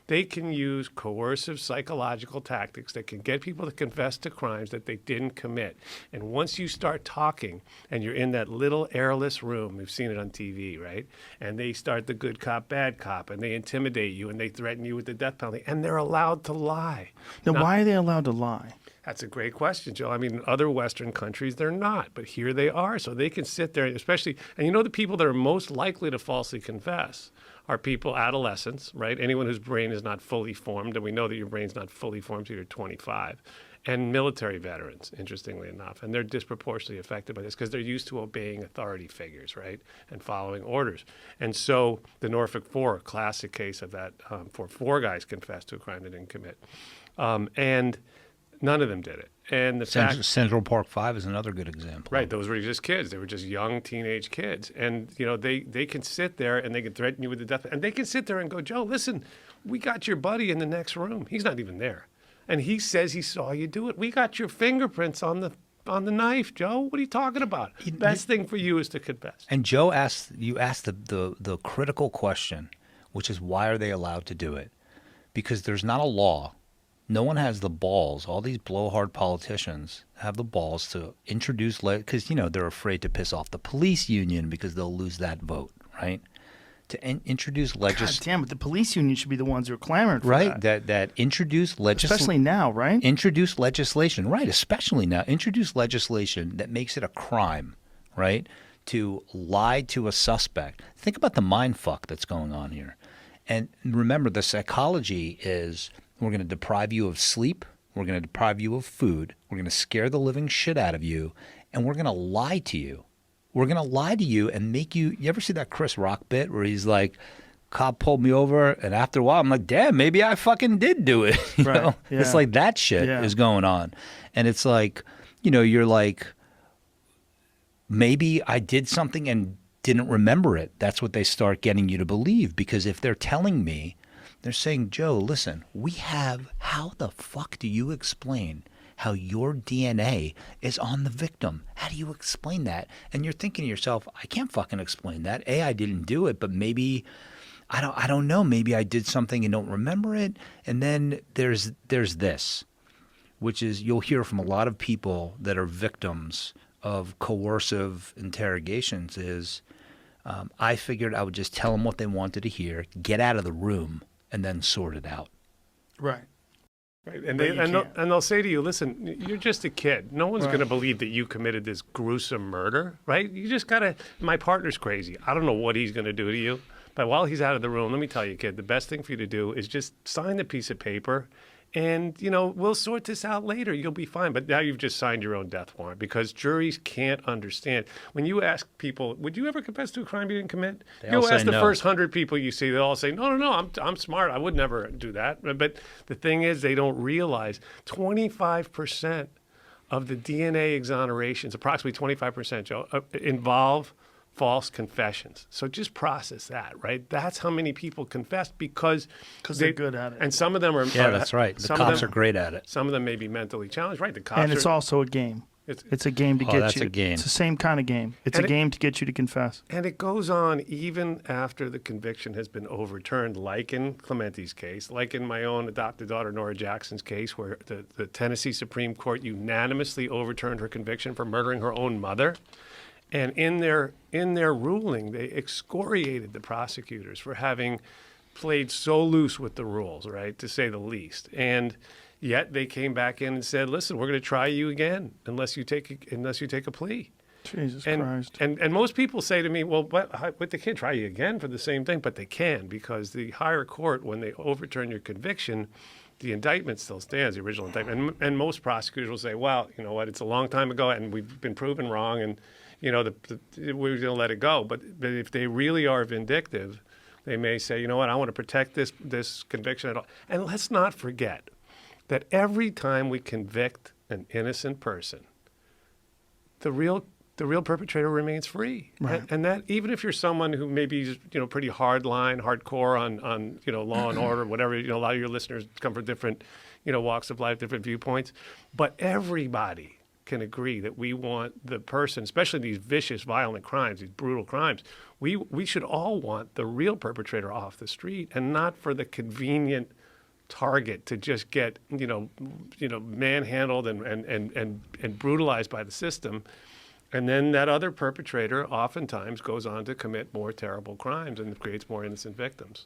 They can use coercive psychological tactics that can get people to confess to crimes that they didn't commit. And once you start talking and you're in that little airless room, we've seen it on TV, right? And they start the good cop, bad cop, and they intimidate you and they threaten you with the death penalty, and they're allowed to lie. Now, why are they allowed to lie? That's a great question, Joe. I mean, in other Western countries, they're not, but here they are. So they can sit there, especially, and you know, the people that are most likely to falsely confess are people, adolescents, right? Anyone whose brain is not fully formed, and we know that your brain's not fully formed till you're 25, and military veterans, interestingly enough. And they're disproportionately affected by this because they're used to obeying authority figures, right, and following orders. And so the Norfolk Four, a classic case of that, for 4 guys confessed to a crime they didn't commit. And none of them did it. And the Central Park 5 is another good example. Right. Those were just kids. They were just young teenage kids. And, you know, they can sit there and they can threaten you with the death. And they can sit there and go, Joe, listen, we got your buddy in the next room. He's not even there. And he says he saw you do it. We got your fingerprints on the knife, Joe. What are you talking about? The best thing for you is to confess. And Joe asked the critical question, which is why are they allowed to do it? Because there's not a law. No one has the balls. All these blowhard politicians have the balls to introduce, because, you know, they're afraid to piss off the police union because they'll lose that vote, right? To introduce legislation. God damn it, the police union should be the ones who are clamoring for right, that introduce legislation. Especially now, right? Introduce legislation, right, especially now. Introduce legislation that makes it a crime, right, to lie to a suspect. Think about the mind fuck that's going on here. And remember, the psychology is we're going to deprive you of sleep, we're going to deprive you of food, we're going to scare the living shit out of you, and we're going to lie to you. We're going to lie to you and make you – you ever see that Chris Rock bit where he's like, cop pulled me over, and after a while I'm like, damn, maybe I fucking did do it. You know? Yeah. It's like that shit is going on. And it's like, you know, you're like, maybe I did something and didn't remember it. That's what they start getting you to believe, because if they're telling me, they're saying, Joe, listen, we have – how the fuck do you explain – how your DNA is on the victim? How do you explain that? And you're thinking to yourself, I can't fucking explain that. A, I didn't do it, but maybe I don't know. Maybe I did something and don't remember it. And then there's this, which is you'll hear from a lot of people that are victims of coercive interrogations is I figured I would just tell them what they wanted to hear, get out of the room, and then sort it out. Right. Right. And they'll say to you, listen, you're just a kid. No one's going to believe that you committed this gruesome murder, right? You just got to – my partner's crazy. I don't know what he's going to do to you. But while he's out of the room, let me tell you, kid, the best thing for you to do is just sign the piece of paper and, you know, we'll sort this out later. You'll be fine. But now you've just signed your own death warrant because juries can't understand. When you ask people, would you ever confess to a crime you didn't commit? You'll ask the first 100 people you see, they'll all say, no, I'm smart. I would never do that. But the thing is, they don't realize 25% of the DNA exonerations, approximately 25%, Joe, involve false confessions. So just process that, right? That's how many people confessed because they're good at it. And some of them are... Yeah, that's right. The cops are great at it. Some of them may be mentally challenged, right? The cops and it's also a game. It's a game to get you. That's a game. It's the same kind of game. It's a game to get you to confess. And it goes on even after the conviction has been overturned, like in Clementi's case, like in my own adopted daughter Nora Jackson's case, where the Tennessee Supreme Court unanimously overturned her conviction for murdering her own mother. And in their ruling, they excoriated the prosecutors for having played so loose with the rules, right, to say the least. And yet they came back in and said, "Listen, we're going to try you again unless you take a plea." Jesus Christ. And most people say to me, "Well, but they can't try you again for the same thing," but they can, because the higher court, when they overturn your conviction, the indictment still stands, the original indictment. And most prosecutors will say, "Well, you know what? It's a long time ago, and we've been proven wrong, and you know, we're going to let it go." But if they really are vindictive, they may say, "You know what? I want to protect this conviction at all." And let's not forget that every time we convict an innocent person, the real perpetrator remains free. Right. And that, even if you're someone who maybe is, you know, pretty hardcore on you know, law and order, whatever, you know, a lot of your listeners come from different, you know, walks of life, different viewpoints, but everybody can agree that we want the person, especially these vicious, violent crimes, these brutal crimes, we should all want the real perpetrator off the street, and not for the convenient target to just get manhandled and brutalized by the system. And then that other perpetrator oftentimes goes on to commit more terrible crimes and creates more innocent victims.